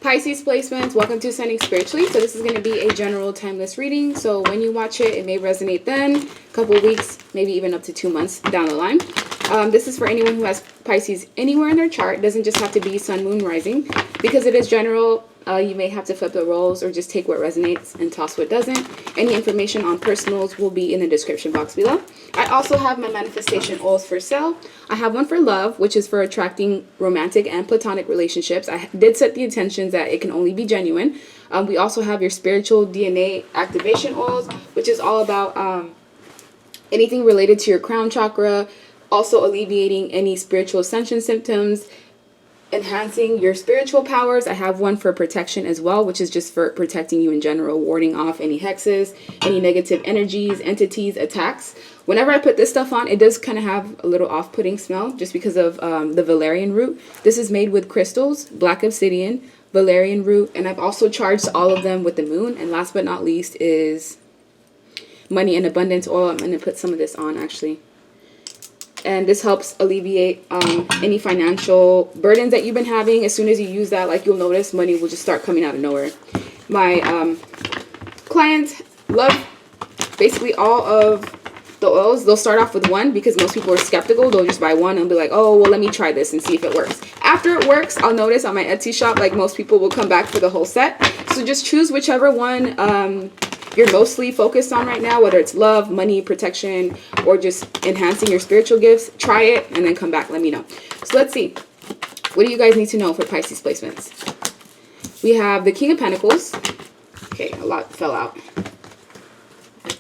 Pisces placements, welcome to Ascending Spiritually. So this is going to be a general timeless reading. So when you watch it, it may resonate then, a couple of weeks, maybe even up to 2 months down the line. This is for anyone who has Pisces anywhere in their chart. It doesn't just have to be Sun, Moon, Rising. Because it is general, you may have to flip the roles or just take what resonates and toss what doesn't. Any information on personals will be in the description box below. I also have my manifestation oils for sale. I have one for love, which is for attracting romantic and platonic relationships. I did set the intentions that it can only be genuine. We also have your spiritual DNA activation oils, which is all about anything related to your crown chakra, also alleviating any spiritual ascension symptoms, enhancing your spiritual powers. I have one for protection as well, which is just for protecting you in general, warding off any hexes, any negative energies, entities, attacks. Whenever I put this stuff on, it does kind of have a little off-putting smell just because of the valerian root. This is made with crystals, black obsidian, valerian root, and I've also charged all of them with the moon. And last but not least is money and abundance oil. I'm going to put some of this on actually. And this helps alleviate any financial burdens that you've been having. As soon as you use that, like you'll notice, money will just start coming out of nowhere. My clients love basically all of the oils. They'll start off with one because most people are skeptical. They'll just buy one and be like, oh, well, let me try this and see if it works. After it works, I'll notice on my Etsy shop, like most people will come back for the whole set. So just choose whichever one you're mostly focused on right now, whether it's love, money, protection, or just enhancing your spiritual gifts. Try it and then come back. Let me know. So let's see. What do you guys need to know for Pisces placements? We have the King of Pentacles. Okay, a lot fell out.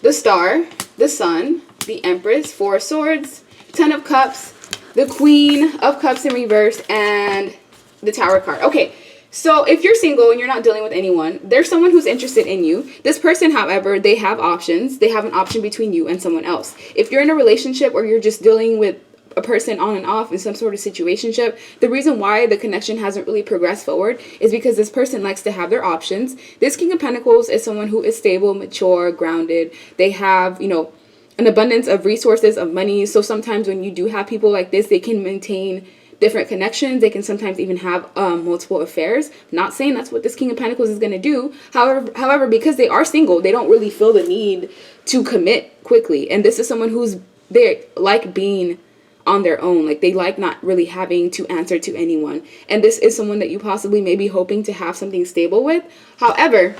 The Star, the Sun, the Empress, Four of Swords, Ten of Cups, the Queen of Cups in reverse, and the Tower card. Okay. So if you're single and you're not dealing with anyone, there's someone who's interested in you. This person, however, they have options. They have an option between you and someone else. If you're in a relationship or you're just dealing with a person on and off in some sort of situationship, the reason why the connection hasn't really progressed forward is because this person likes to have their options. This King of Pentacles is someone who is stable, mature, grounded. They have, you know, an abundance of resources, of money. So sometimes when you do have people like this, they can maintain different connections. They can sometimes even have multiple affairs. Not saying that's what this King of Pentacles is going to do. However, because they are single, they don't really feel the need to commit quickly. And this is someone who's, they like being on their own. Like they like not really having to answer to anyone. And this is someone that you possibly may be hoping to have something stable with. However,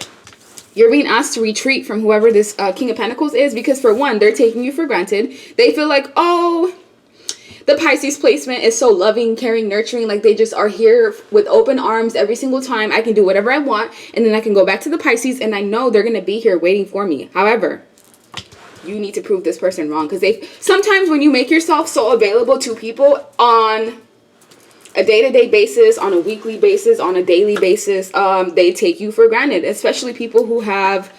you're being asked to retreat from whoever this King of Pentacles is because for one, they're taking you for granted. They feel like, oh, the Pisces placement is so loving, caring, nurturing. Like they just are here with open arms every single time. I can do whatever I want. And then I can go back to the Pisces and I know they're going to be here waiting for me. However, you need to prove this person wrong. Because sometimes when you make yourself so available to people on a day-to-day basis, on a weekly basis, on a daily basis, they take you for granted. Especially people who have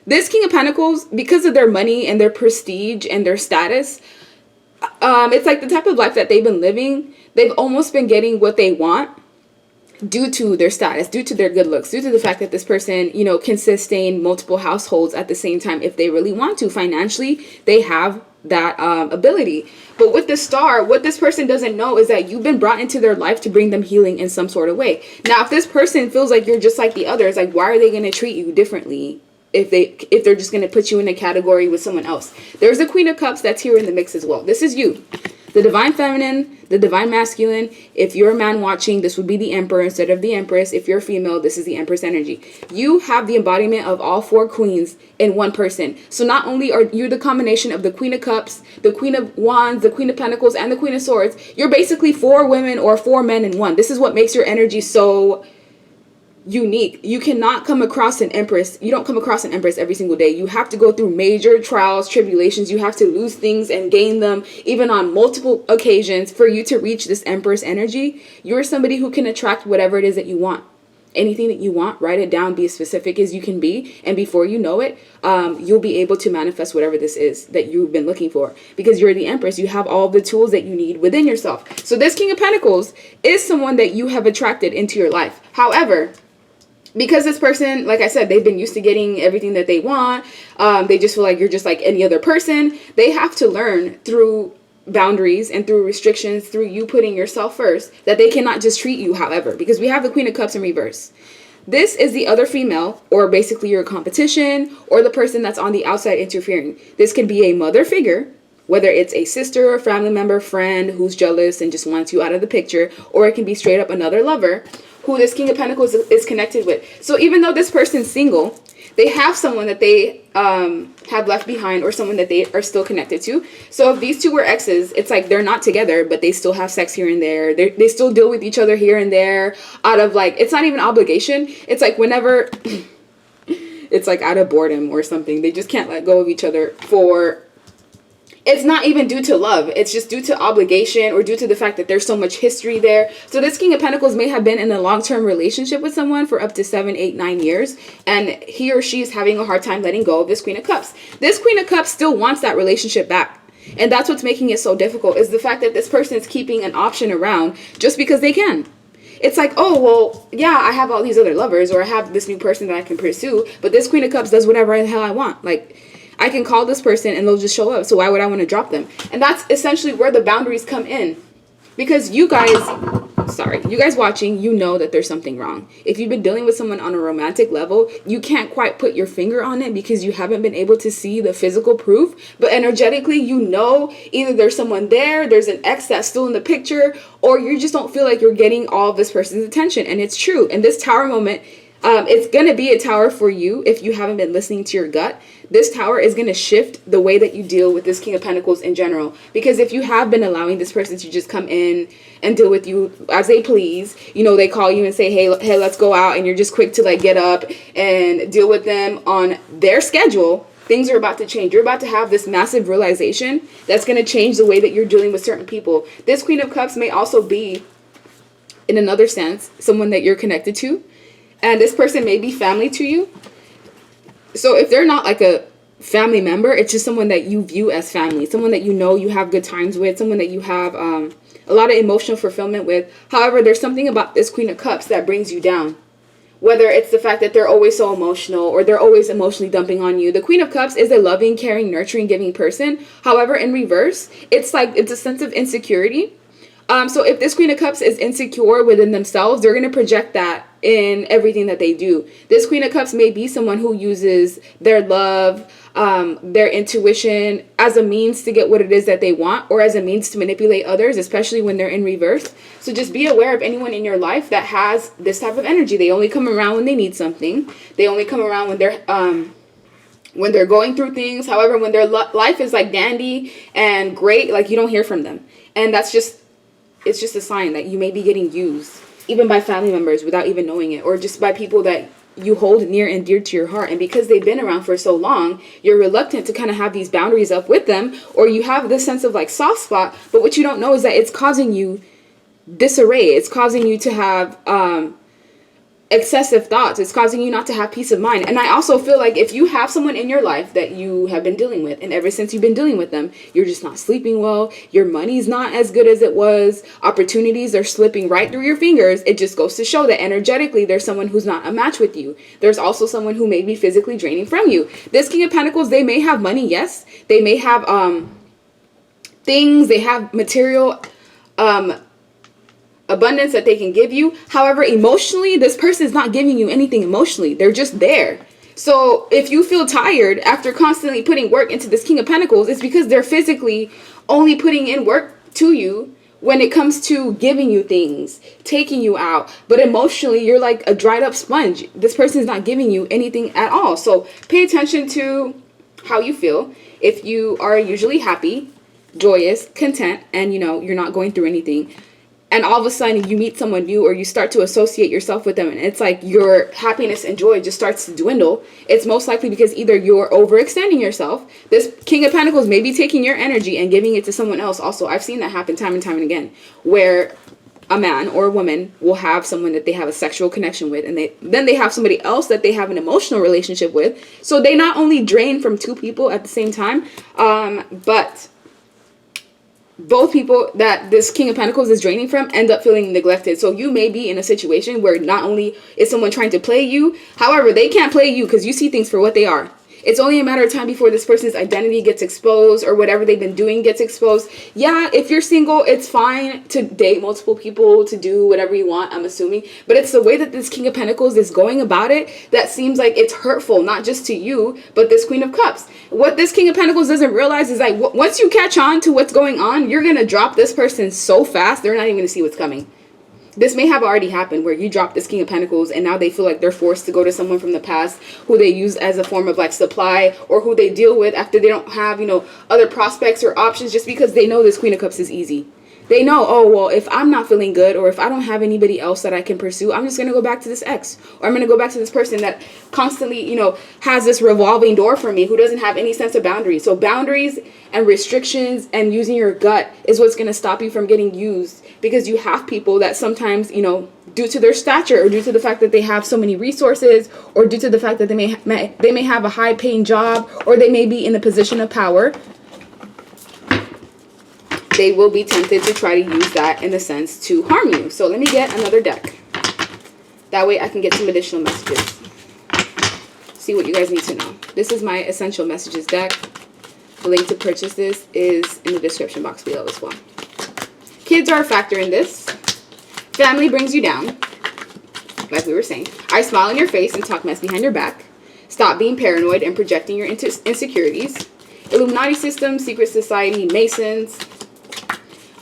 this King of Pentacles, because of their money and their prestige and their status. It's like the type of life that they've been living. They've almost been getting what they want due to their status, due to their good looks, due to the fact that this person, you know, can sustain multiple households at the same time if they really want to. Financially, they have that ability. But with the Star, what this person doesn't know is that you've been brought into their life to bring them healing in some sort of way. Now, if this person feels like you're just like the others, like why are they going to treat you differently? If they're just going to put you in a category with someone else. There's the Queen of Cups that's here in the mix as well. This is you. The Divine Feminine, the Divine Masculine. If you're a man watching, this would be the Emperor instead of the Empress. If you're a female, this is the Empress energy. You have the embodiment of all four queens in one person. So not only are you the combination of the Queen of Cups, the Queen of Wands, the Queen of Pentacles, and the Queen of Swords, you're basically 4 women or 4 men in one. This is what makes your energy so unique. You cannot come across an Empress. You don't come across an Empress every single day. You have to go through major trials, tribulations. You have to lose things and gain them even on multiple occasions for you to reach this Empress energy. You're somebody who can attract whatever it is that you want. Anything that you want, write it down, be as specific as you can be. And before you know it, you'll be able to manifest whatever this is that you've been looking for. Because you're the Empress. You have all the tools that you need within yourself. So this King of Pentacles is someone that you have attracted into your life. However, because this person, like I said, they've been used to getting everything that they want. They just feel like you're just like any other person. They have to learn through boundaries and through restrictions, through you putting yourself first, that they cannot just treat you however. Because we have the Queen of Cups in reverse. This is the other female, or basically your competition, or the person that's on the outside interfering. This could be a mother figure, whether it's a sister, family member, friend who's jealous and just wants you out of the picture, or it can be straight up another lover who this King of Pentacles is connected with. So even though this person's single, they have someone that they have left behind, or someone that they are still connected to. So if these two were exes, it's like they're not together, but they still have sex here and there. They still deal with each other here and there out of like, it's not even obligation. It's like whenever, it's like out of boredom or something. They just can't let go of each other for... It's not even due to love. It's just due to obligation, or due to the fact that there's so much history there. So this King of Pentacles may have been in a long-term relationship with someone for up to 7, 8, 9 years. And he or she is having a hard time letting go of this Queen of Cups. This Queen of Cups still wants that relationship back. And that's what's making it so difficult, is the fact that this person is keeping an option around just because they can. It's like, oh, well, yeah, I have all these other lovers, or I have this new person that I can pursue. But this Queen of Cups does whatever the hell I want. Like, I can call this person and they'll just show up. So why would I want to drop them? And that's essentially where the boundaries come in. Because you guys watching, you know that there's something wrong. If you've been dealing with someone on a romantic level, you can't quite put your finger on it because you haven't been able to see the physical proof. But energetically, you know either there's someone there, there's an ex that's still in the picture, or you just don't feel like you're getting all of this person's attention. And it's true. And this tower moment, it's going to be a tower for you if you haven't been listening to your gut. This tower is going to shift the way that you deal with this King of Pentacles in general. Because if you have been allowing this person to just come in and deal with you as they please, you know, they call you and say, hey, let's go out, and you're just quick to like get up and deal with them on their schedule, things are about to change. You're about to have this massive realization that's going to change the way that you're dealing with certain people. This Queen of Cups may also be, in another sense, someone that you're connected to. And this person may be family to you. So if they're not like a family member, it's just someone that you view as family. Someone that you know you have good times with. Someone that you have a lot of emotional fulfillment with. However, there's something about this Queen of Cups that brings you down. Whether it's the fact that they're always so emotional, or they're always emotionally dumping on you. The Queen of Cups is a loving, caring, nurturing, giving person. However, in reverse, it's a sense of insecurity. So if this Queen of Cups is insecure within themselves, they're going to project that in everything that they do. This Queen of Cups may be someone who uses their love, their intuition as a means to get what it is that they want, or as a means to manipulate others, especially when they're in reverse. So just be aware of anyone in your life that has this type of energy. They only come around when they need something. They only come around when they're going through things. However, when their life is like dandy and great, like you don't hear from them. And that's just, it's just a sign that you may be getting used, even by family members without even knowing it, or just by people that you hold near and dear to your heart. And because they've been around for so long, you're reluctant to kind of have these boundaries up with them, or you have this sense of like soft spot. But what you don't know is that it's causing you disarray. It's causing you to have excessive thoughts. It's causing you not to have peace of mind. And I also feel like if you have someone in your life that you have been dealing with, and ever since you've been dealing with them, you're just not sleeping well, your money's not as good as it was, opportunities are slipping right through your fingers, it just goes to show that energetically there's someone who's not a match with you. There's also someone who may be physically draining from you. This King of Pentacles, they may have money, yes. They may have things, they have material abundance that they can give you. However, emotionally, this person is not giving you anything emotionally. They're just there. So if you feel tired after constantly putting work into this King of Pentacles, it's because they're physically only putting in work to you when it comes to giving you things, taking you out. But emotionally, you're like a dried up sponge. This person is not giving you anything at all. So pay attention to how you feel. If you are usually happy, joyous, content, and you know, you're not going through anything, and all of a sudden you meet someone new, or you start to associate yourself with them, and it's like your happiness and joy just starts to dwindle, it's most likely because either you're overextending yourself. This King of Pentacles may be taking your energy and giving it to someone else. Also, I've seen that happen time and time and again, where a man or a woman will have someone that they have a sexual connection with, and then they have somebody else that they have an emotional relationship with. So they not only drain from two people at the same time, but both people that this King of Pentacles is draining from end up feeling neglected. So you may be in a situation where not only is someone trying to play you, however, they can't play you because you see things for what they are. It's only a matter of time before this person's identity gets exposed or whatever they've been doing gets exposed. Yeah, if you're single, it's fine to date multiple people, to do whatever you want, I'm assuming. But it's the way that this King of Pentacles is going about it that seems like it's hurtful, not just to you, but this Queen of Cups. What this King of Pentacles doesn't realize is like once you catch on to what's going on, you're going to drop this person so fast, they're not even going to see what's coming. This may have already happened where you drop this King of Pentacles and now they feel like they're forced to go to someone from the past who they use as a form of like supply, or who they deal with after they don't have, you know, other prospects or options, just because they know this Queen of Cups is easy. They know, oh, well, if I'm not feeling good, or if I don't have anybody else that I can pursue, I'm just going to go back to this ex, or I'm going to go back to this person that constantly, you know, has this revolving door for me, who doesn't have any sense of boundaries. So boundaries and restrictions and using your gut is what's going to stop you from getting used, because you have people that sometimes, you know, due to their stature, or due to the fact that they have so many resources, or due to the fact that they may have a high paying job, or they may be in a position of power, they will be tempted to try to use that in the sense to harm you. So let me get another deck. That way I can get some additional messages. See what you guys need to know. This is my Essential Messages deck. The link to purchase this is in the description box below as well. Kids are a factor in this. Family brings you down. Like we were saying. I smile in your face and talk mess behind your back. Stop being paranoid and projecting your insecurities. Illuminati system, secret society, Masons.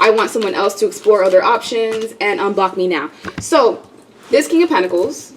I want someone else to explore other options, and unblock me now. So this King of Pentacles,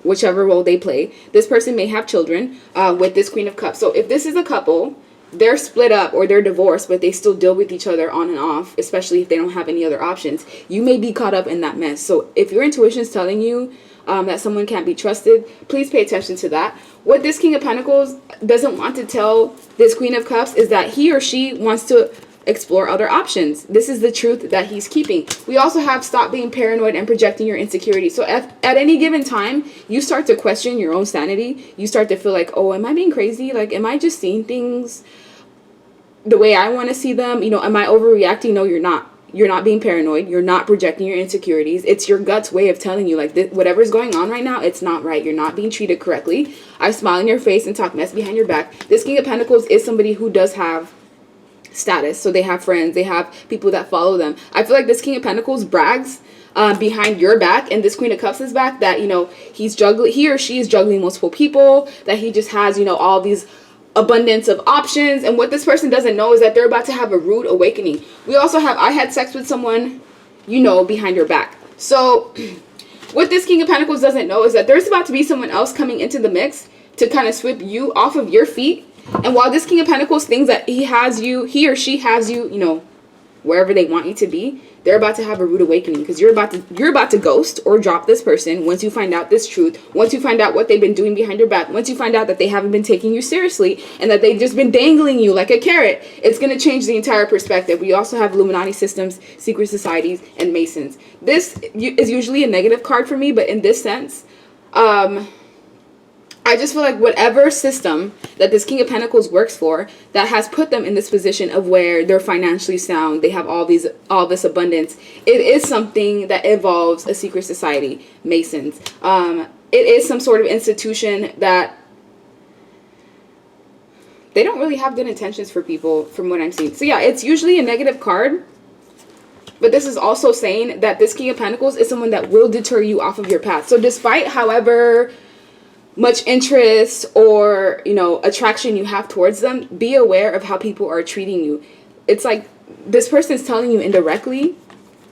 whichever role they play, this person may have children with this Queen of Cups. So if this is a couple, they're split up or they're divorced, but they still deal with each other on and off, especially if they don't have any other options. You may be caught up in that mess. So if your intuition is telling you that someone can't be trusted, please pay attention to that. What this King of Pentacles doesn't want to tell this Queen of Cups is that he or she wants to explore other options. This is the truth that he's keeping. We also have stop being paranoid and projecting your insecurities. So at any given time, you start to question your own sanity. You start to feel like, oh, am I being crazy? Like, am I just seeing things the way I want to see them? You know, am I overreacting? No, you're not. You're not being paranoid. You're not projecting your insecurities. It's your gut's way of telling you, like, whatever's going on right now, it's not right. You're not being treated correctly. I smile in your face and talk mess behind your back. This King of Pentacles is somebody who does have status. So they have friends. They have people that follow them. I feel like this King of Pentacles brags behind your back and this Queen of Cups' back that, you know, he or she is juggling multiple people, that he just has, you know, all these abundance of options. And what this person doesn't know is that they're about to have a rude awakening. We also have I had sex with someone, you know, behind your back. So what this King of Pentacles doesn't know is that there's about to be someone else coming into the mix to kind of sweep you off of your feet. And while this King of Pentacles thinks that he or she has you, you know, wherever they want you to be, they're about to have a rude awakening, because you're about to ghost or drop this person once you find out this truth, once you find out what they've been doing behind your back, once you find out that they haven't been taking you seriously and that they've just been dangling you like a carrot. It's going to change the entire perspective. We also have Illuminati systems, secret societies, and Masons. This is usually a negative card for me, but in this sense, I just feel like whatever system that this King of Pentacles works for that has put them in this position of where they're financially sound, they have all this abundance, it is something that involves a secret society, Masons. It is some sort of institution that they don't really have good intentions for people, from what I'm seeing. So yeah, it's usually a negative card. But this is also saying that this King of Pentacles is someone that will deter you off of your path. So despite however much interest or, you know, attraction you have towards them, be aware of how people are treating you. It's like this person's telling you indirectly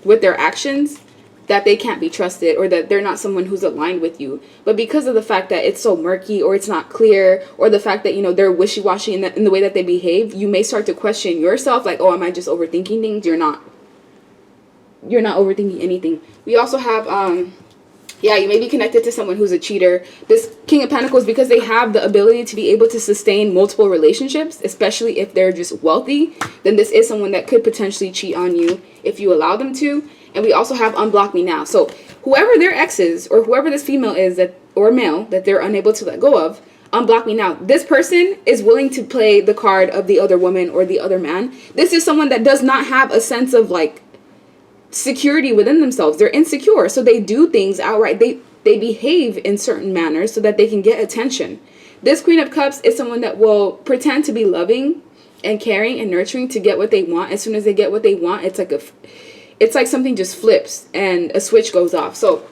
with their actions that they can't be trusted, or that they're not someone who's aligned with you. But because of the fact that it's so murky, or it's not clear, or the fact that, you know, they're wishy-washy in the way that they behave, you may start to question yourself, like, oh, am I just overthinking things? You're not overthinking anything. We also have yeah, you may be connected to someone who's a cheater. This King of Pentacles, because they have the ability to be able to sustain multiple relationships, especially if they're just wealthy, then this is someone that could potentially cheat on you if you allow them to. And we also have unblock me now. So whoever their ex is, or whoever this female is or male that they're unable to let go of, unblock me now. This person is willing to play the card of the other woman or the other man. This is someone that does not have a sense of like security within themselves. They're insecure, so they do things outright. they behave in certain manners so that they can get attention. This Queen of Cups is someone that will pretend to be loving and caring and nurturing to get what they want. As soon as they get what they want, it's like something just flips and a switch goes off. So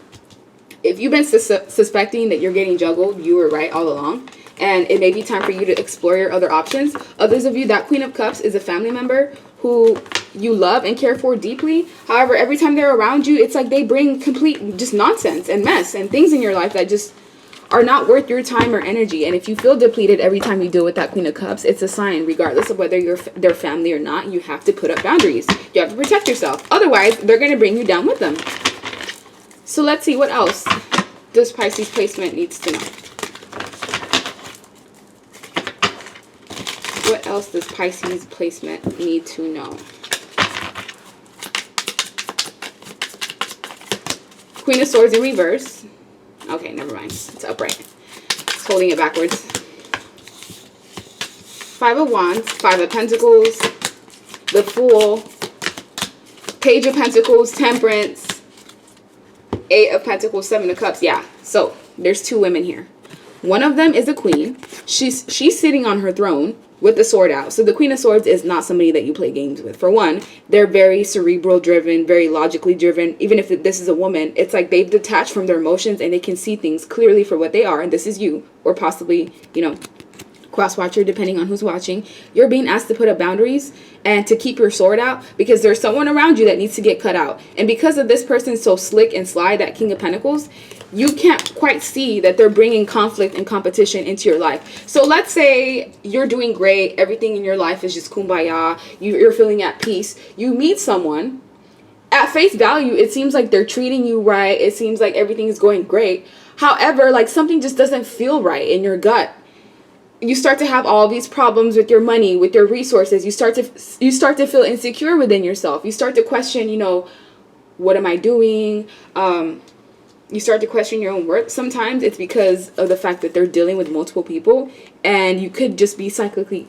if you've been suspecting that you're getting juggled, you were right all along. And it may be time for you to explore your other options. Others of you, that Queen of Cups is a family member who you love and care for deeply. However, every time they're around you, it's like they bring complete just nonsense and mess and things in your life that just are not worth your time or energy. And if you feel depleted every time you deal with that Queen of Cups, it's a sign, regardless of whether you're their family or not, you have to put up boundaries. You have to protect yourself. Otherwise, they're going to bring you down with them. So let's see, what else does Pisces placement needs to know? What else does Pisces placement need to know? Queen of Swords in reverse. Okay, never mind. It's upright. It's holding it backwards. Five of Wands, Five of Pentacles, the Fool, Page of Pentacles, Temperance, Eight of Pentacles, Seven of Cups. Yeah, so there's two women here. One of them is a queen. She's sitting on her throne with the sword out. So the Queen of Swords is not somebody that you play games with. For one, they're very cerebral driven, very logically driven. Even if this is a woman, it's like they've detached from their emotions and they can see things clearly for what they are. And this is you, or possibly, you know, cross-watcher, depending on who's watching. You're being asked to put up boundaries and to keep your sword out because there's someone around you that needs to get cut out. And because of this person so slick and sly, that King of Pentacles, you can't quite see that they're bringing conflict and competition into your life. So let's say you're doing great. Everything in your life is just kumbaya. You're feeling at peace. You meet someone. At face value, it seems like they're treating you right. It seems like everything is going great. However, like something just doesn't feel right in your gut. You start to have all these problems with your money, with your resources. You start to feel insecure within yourself. You start to question, you know, what am I doing? You start to question your own worth. Sometimes it's because of the fact that they're dealing with multiple people, and you could just be psychically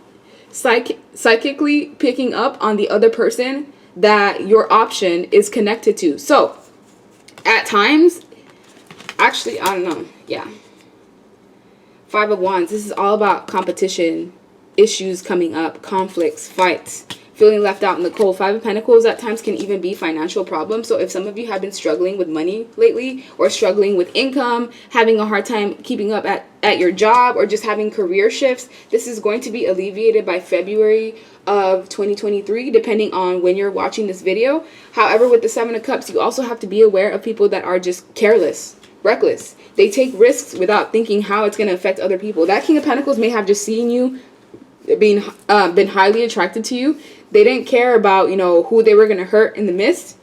picking up on the other person that your option is connected to. So at times, actually, I don't know. Yeah. Five of Wands. This is all about competition, issues coming up, conflicts, fights, feeling left out in the cold. Five of Pentacles at times can even be financial problems. So if some of you have been struggling with money lately, or struggling with income, having a hard time keeping up at your job, or just having career shifts, this is going to be alleviated by February of 2023, depending on when you're watching this video. However, with the Seven of Cups, you also have to be aware of people that are just careless, reckless. They take risks without thinking how it's going to affect other people. That King of Pentacles may have just seen you, been highly attracted to you. They didn't care about, you know, who they were going to hurt in the midst.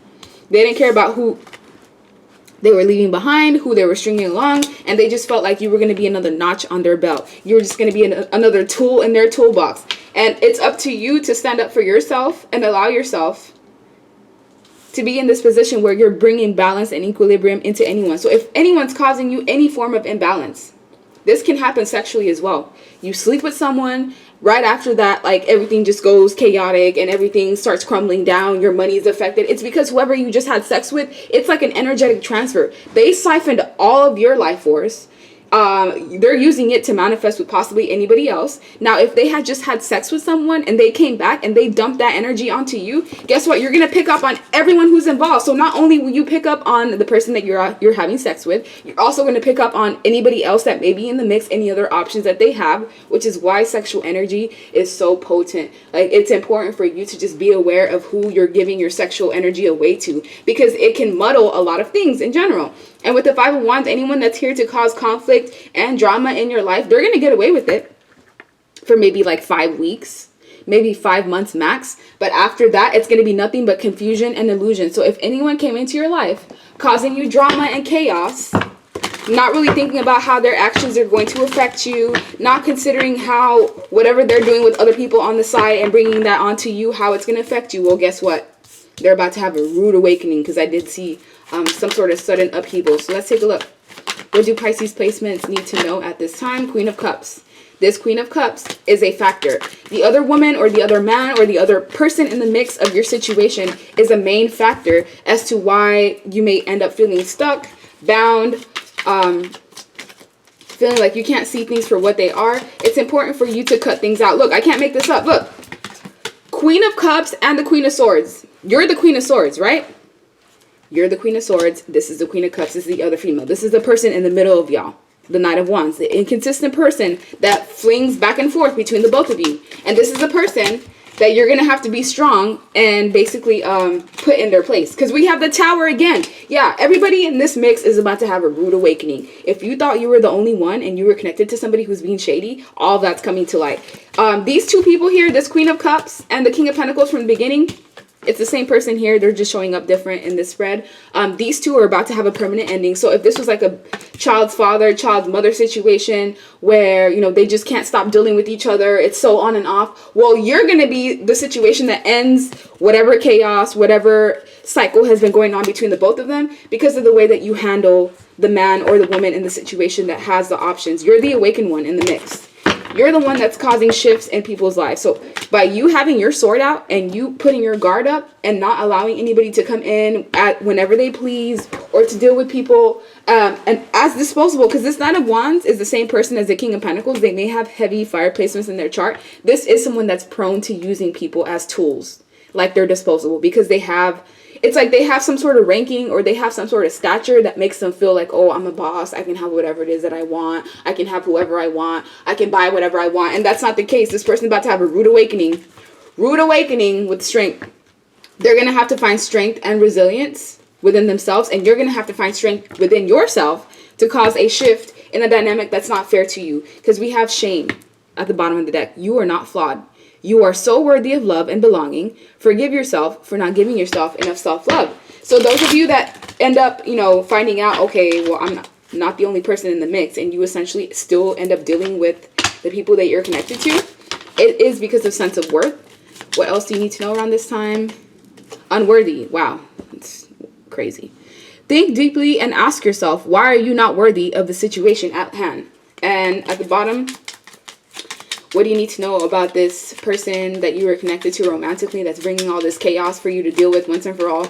They didn't care about who they were leaving behind, who they were stringing along, and they just felt like you were going to be another notch on their belt. You were just going to be another tool in their toolbox. And it's up to you to stand up for yourself and allow yourself to be in this position where you're bringing balance and equilibrium into anyone. So if anyone's causing you any form of imbalance, this can happen sexually as well. You sleep with someone, right after that, like everything just goes chaotic and everything starts crumbling down. Your money is affected. It's because whoever you just had sex with, it's like an energetic transfer. They siphoned all of your life force. They're using it to manifest with possibly anybody else. Now, if they had just had sex with someone and they came back and they dumped that energy onto you, guess what? You're going to pick up on everyone who's involved. So not only will you pick up on the person that you're having sex with, you're also going to pick up on anybody else that may be in the mix, any other options that they have, which is why sexual energy is so potent. Like, it's important for you to just be aware of who you're giving your sexual energy away to, because it can muddle a lot of things in general. And with the Five of Wands, anyone that's here to cause conflict and drama in your life, they're going to get away with it for maybe like 5 weeks, maybe 5 months max. But after that, it's going to be nothing but confusion and illusion. So if anyone came into your life causing you drama and chaos, not really thinking about how their actions are going to affect you, not considering how whatever they're doing with other people on the side and bringing that onto you, how it's going to affect you, well, guess what? They're about to have a rude awakening, because I did see some sort of sudden upheaval. So let's take a look. What do Pisces placements need to know at this time? Queen of Cups. This Queen of Cups is a factor. The other woman or the other man or the other person in the mix of your situation is a main factor as to why you may end up feeling stuck, bound, feeling like you can't see things for what they are. It's important for you to cut things out. Look, I can't make this up. Look, Queen of Cups and the Queen of Swords. You're the Queen of Swords, right? You're the Queen of Swords. This is the Queen of Cups. This is the other female. This is the person in the middle of y'all. The Knight of Wands. The inconsistent person that flings back and forth between the both of you. And this is the person that you're going to have to be strong and basically put in their place. Because we have the Tower again. Yeah, everybody in this mix is about to have a rude awakening. If you thought you were the only one and you were connected to somebody who's being shady, all that's coming to light. These two people here, this Queen of Cups and the King of Pentacles from the beginning, it's the same person here. They're just showing up different in this spread. These two are about to have a permanent ending. So if this was like a child's father, child's mother situation where, you know, they just can't stop dealing with each other, it's so on and off. Well, you're going to be the situation that ends whatever chaos, whatever cycle has been going on between the both of them because of the way that you handle the man or the woman in the situation that has the options. You're the awakened one in the mix. You're the one that's causing shifts in people's lives. So by you having your sword out and you putting your guard up and not allowing anybody to come in at whenever they please or to deal with people and as disposable, because this Knight of Wands is the same person as the King of Pentacles. They may have heavy fire placements in their chart. This is someone that's prone to using people as tools, like they're disposable, because they have, it's like they have some sort of ranking or they have some sort of stature that makes them feel like, oh, I'm a boss. I can have whatever it is that I want. I can have whoever I want. I can buy whatever I want. And that's not the case. This person's about to have a rude awakening. Rude awakening with strength. They're going to have to find strength and resilience within themselves. And you're going to have to find strength within yourself to cause a shift in a dynamic that's not fair to you. Because we have shame at the bottom of the deck. You are not flawed. You are so worthy of love and belonging. Forgive yourself for not giving yourself enough self-love. So those of you that end up, you know, finding out, okay, well, I'm not the only person in the mix, and you essentially still end up dealing with the people that you're connected to, it is because of sense of worth. What else do you need to know around this time? Unworthy. Wow. It's crazy. Think deeply and ask yourself, why are you not worthy of the situation at hand? And at the bottom, what do you need to know about this person that you are connected to romantically that's bringing all this chaos for you to deal with once and for all?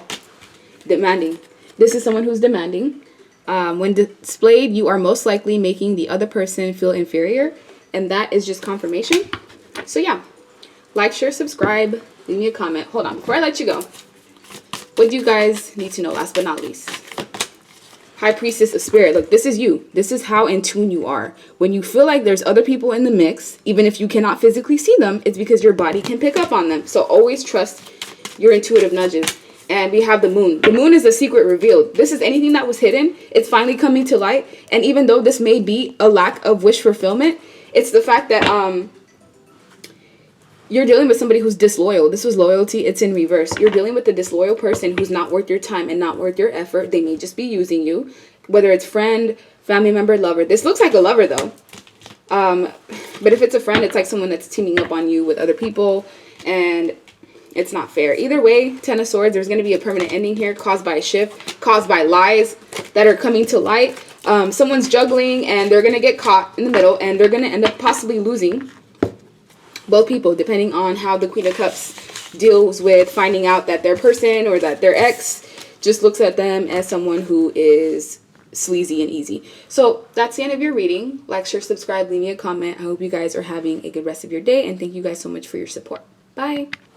Demanding. This is someone who's demanding. When displayed, you are most likely making the other person feel inferior. And that is just confirmation. So yeah, like, share, subscribe, leave me a comment. Hold on, before I let you go, what do you guys need to know last but not least? High Priestess of Spirit. Look, this is you. This is how in tune you are. When you feel like there's other people in the mix, even if you cannot physically see them, it's because your body can pick up on them. So always trust your intuitive nudges. And we have the moon. The moon is a secret revealed. This is anything that was hidden. It's finally coming to light. And even though this may be a lack of wish fulfillment, it's the fact that you're dealing with somebody who's disloyal. This was loyalty. It's in reverse. You're dealing with a disloyal person who's not worth your time and not worth your effort. They may just be using you, whether it's friend, family member, lover. This looks like a lover though. But if it's a friend, it's like someone that's teaming up on you with other people, and it's not fair. Either way, Ten of Swords, there's going to be a permanent ending here caused by a shift, caused by lies that are coming to light. Someone's juggling and they're going to get caught in the middle, and they're going to end up possibly losing both people, depending on how the Queen of Cups deals with finding out that their person or that their ex just looks at them as someone who is sleazy and easy. So that's the end of your reading. Like, share, subscribe, leave me a comment. I hope you guys are having a good rest of your day, and thank you guys so much for your support. Bye.